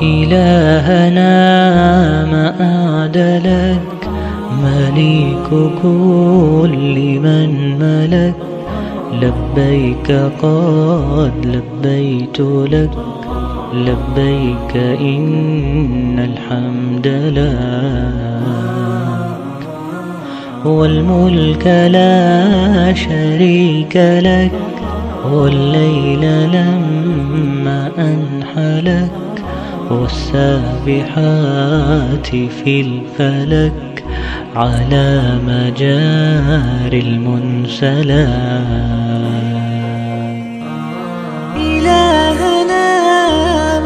إلهنا ما أعدلك، مليك كل من ملك. لبيك قد لبيت لك، لبيك إن الحمد لك، والملك لا شريك لك. والليل لما أنحلك، والسابحات في الفلك، على مجاري المنسلات. إلهنا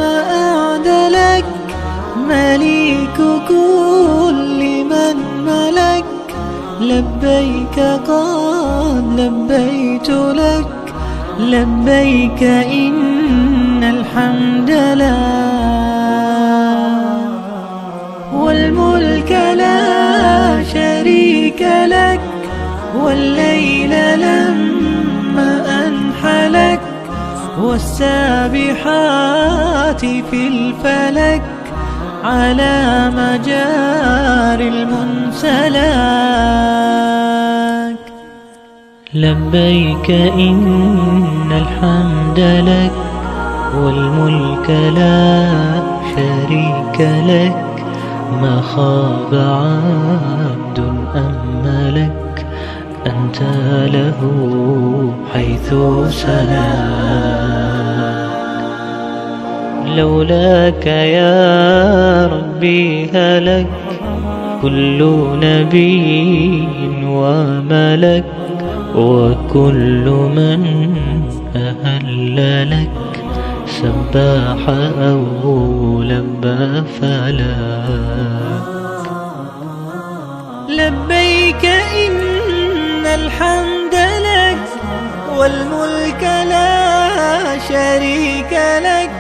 ما أعدلك، مليك كل من ملك. لبيك قد لبيت لك، لبيك إن الحمد لك، والملك لا شريك لك. والليل لما أنحلك، والسابحات في الفلك، على مجاري المنسلات. لبيك إن الحمد لك، والملك لا شريك لك. ما خاب عبد أملك، أنت له حيث سلك. لولاك يا ربي هلك كل نبي وملك، وكل من أهل لك سباح أو لبى فلك. لبيك إن الحمد لك، والملك لا شريك لك.